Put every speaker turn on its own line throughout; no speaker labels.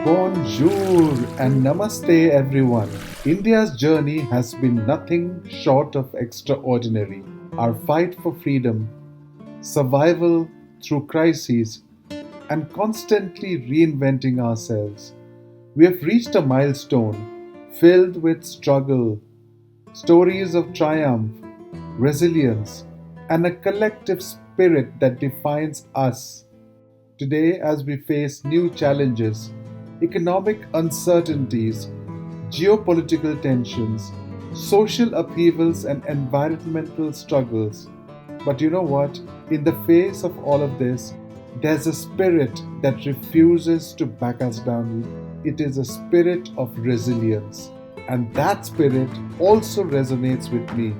Bonjour and namaste everyone. India's journey has been nothing short of extraordinary. Our fight for freedom, survival through crises, and constantly reinventing ourselves. We have reached a milestone filled with struggle, stories of triumph, resilience, and a collective spirit that defines us. Today, as we face new challenges, economic uncertainties, geopolitical tensions, social upheavals, and environmental struggles. But you know what? In the face of all of this, there's a spirit that refuses to back us down. It is a spirit of resilience. And that spirit also resonates with me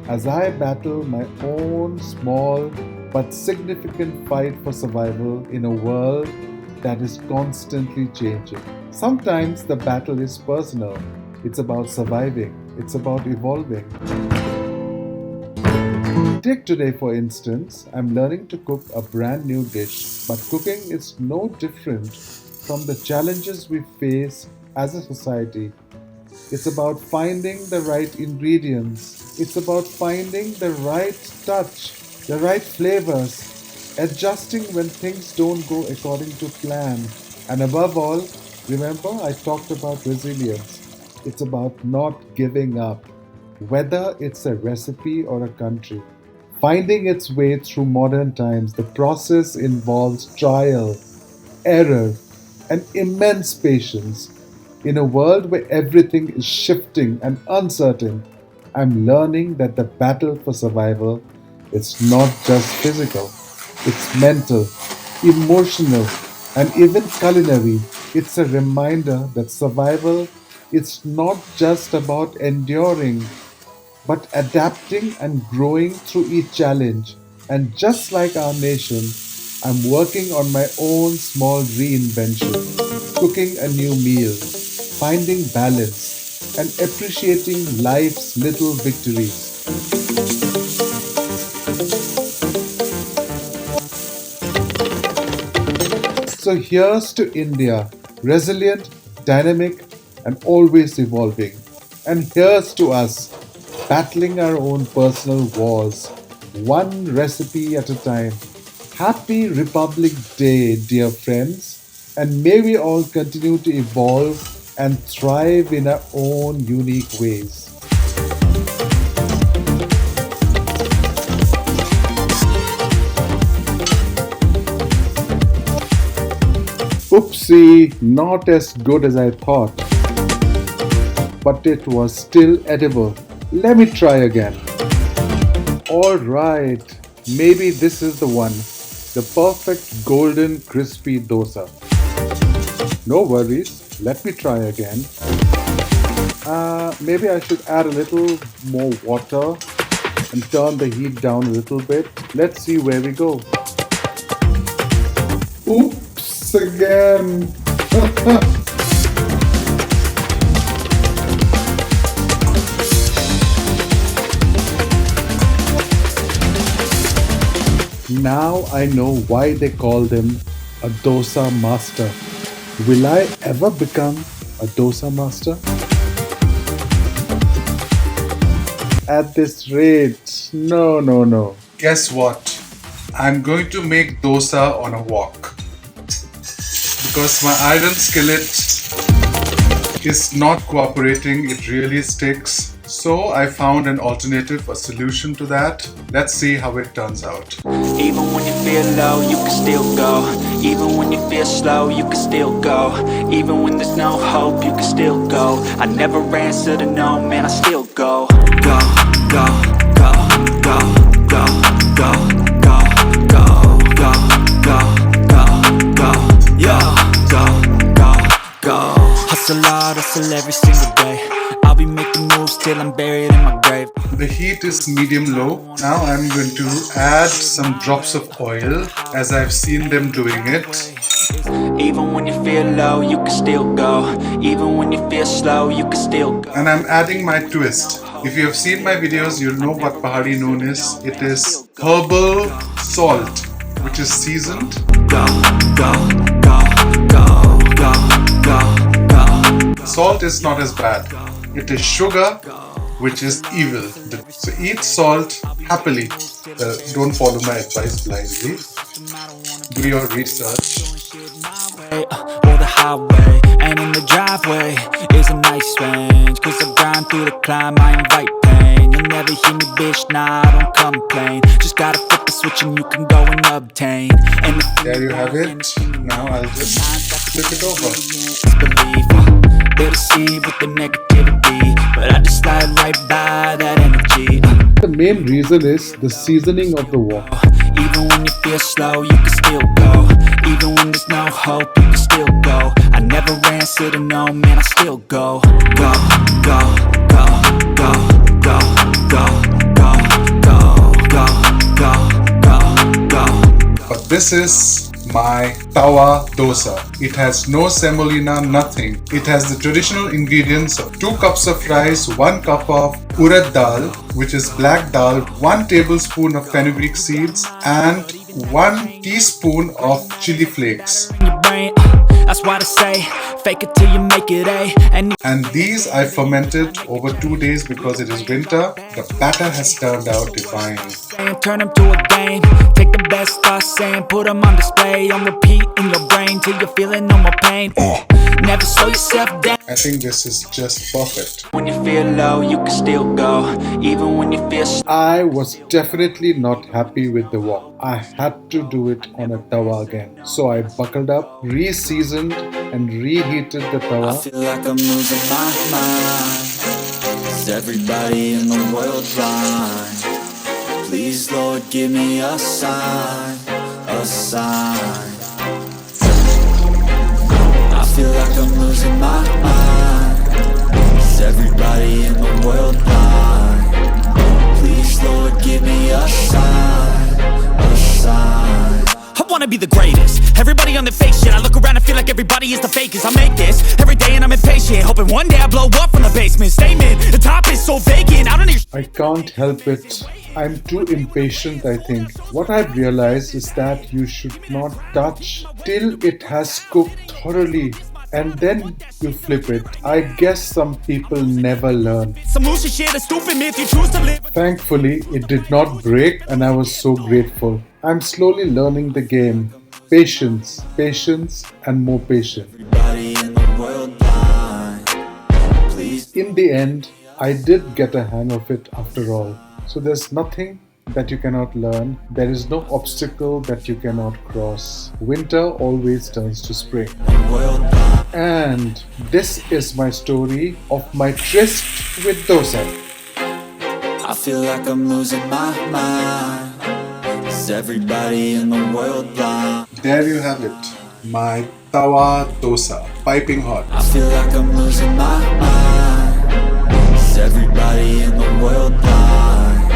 as I battle my own small but significant fight for survival in a world that is constantly changing. Sometimes the battle is personal. It's about surviving. It's about evolving. Take today for instance, I'm learning to cook a brand new dish, but cooking is no different from the challenges we face as a society. It's about finding the right ingredients. It's about finding the right touch, the right flavors, adjusting when things don't go according to plan. And above all, remember I talked about resilience. It's about not giving up, whether it's a recipe or a country. Finding its way through modern times, the process involves trial, error, and immense patience. In a world where everything is shifting and uncertain, I'm learning that the battle for survival is not just physical, it's mental, emotional, and even culinary. It's a reminder that survival is not just about enduring, but adapting and growing through each challenge. And just like our nation, I'm working on my own small reinvention, cooking a new meal, finding balance, and appreciating life's little victories. So here's to India, resilient, dynamic, and always evolving. And here's to us, battling our own personal wars, one recipe at a time. Happy Republic Day, dear friends, and may we all continue to evolve and thrive in our own unique ways. Oopsie, not as good as I thought, but it was still edible. Let me try again. Alright, maybe this is the one, the perfect golden crispy dosa. No worries, let me try again. Maybe I should add a little more water and turn the heat down a little bit. Let's see where we go. Oops, again. Now I know why they call them a dosa master. Will I ever become a dosa master? At this rate, no. Guess what? I'm going to make dosa on a wok. Because my iron skillet is not cooperating, it really sticks. So I found an alternative, a solution to that. Let's see how it turns out.
Even when you feel low, you can still go. Even when you feel slow, you can still go. Even when there's no hope, you can still go. I never answer to no, man, I still go. Go, go, go, go, go, go, go, go, go, go, go, go, yo, go, go, go. Hustle hard, hustle every single day. I'll be making moves till I'm buried in my grave.
The heat is medium-low. Now I'm going to add some drops of oil as I've seen them doing it.
Even when you feel low, you can still go. Even when you feel slow, you can still go.
And I'm adding my twist. If you have seen my videos, you'll know what Pahadi noon is. It is herbal salt, which is seasoned.
Go, go, go, go, go.
Salt is not as bad. It is sugar, which is evil. So eat salt happily. Don't follow my advice blindly. Do your research.
Or the highway, and in the driveway is a nice range. Cause I grind through the climb, I invite pain. You'll never hear me, bitch, nah, I don't complain. Just gotta flip the switch and you can go and obtain. And
there you have it. Now I'll just flip it over.
They're deceived with the negativity, but I just slide right by that energy.
The main reason is the seasoning of the wok.
Even when you feel slow, you can still go. Even when there's no hope, you can still go. I never answer to no, man, I still go. Go, go, go, go, go, go, go, go, go, go, go, go.
But this is my tawa dosa. It has no semolina, nothing. It has the traditional ingredients of 2 cups of rice, 1 cup of urad dal, which is black dal, 1 tablespoon of fenugreek seeds, and 1 teaspoon of chili flakes.
That's why they say, fake it till you make it, eh?
And these I fermented over 2 days because it is winter. The batter has turned out divine.
Turn them to a game. Take the best thoughts and put them on display. On repeat in your brain till you're feeling no more pain. Never slow yourself down.
I think this is just perfect.
When you feel low, you can still go. Even when you feel
I was definitely not happy with the wok. I had to do it on a tawa again. So I buckled up, re-seasoned and reheated the tawa.
I feel like I'm losing my mind. Is everybody in the world blind? Please, Lord, give me a sign, a sign. I feel like I'm losing my mind. Is everybody in the world blind? Please, Lord, give me a sign, a sign. I wanna be the greatest. Everybody on the fake shit. I look around and feel like everybody is the fakest. I make this every day and I'm impatient, hoping one day I blow up from the basement. Statement, the top is so vacant. I don't need.
I can't help it. I'm too impatient, I think. What I've realized is that you should not touch till it has cooked thoroughly and then you flip it. I guess some people never learn.
Some loose shit, a stupid myth you choose to live.
Thankfully, it did not break and I was so grateful. I'm slowly learning the game. Patience, patience and more patience.
Everybody in the world blind. Please.
In the end, I did get a hang of it after all. So there's nothing that you cannot learn. There is no obstacle that you cannot cross. Winter always turns to spring. And this is my story of my tryst with dosa.
I feel like I'm losing my mind. Is everybody in the world blind?
There you have it. My tawa dosa, piping hot.
I feel like I'm losing my mind. Is everybody in the world blind?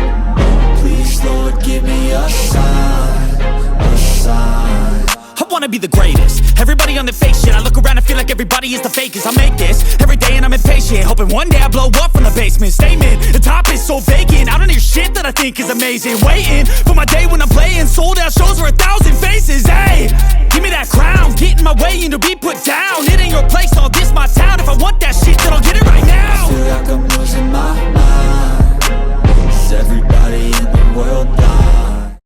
Please, Lord, give me a sign, a sign. I wanna be the greatest. Everybody on the fake shit. I look around and feel like everybody is the fakest. I make this every day and I'm impatient, hoping one day I blow up from the basement. Statement, the top is so vacant. I don't hear shit that I think is amazing. Waiting for my day when I'm playing sold out shows for 1,000 faces. Hey, give me that crown, get in my way and to be put down. It ain't your place, all this my town. If I want that shit,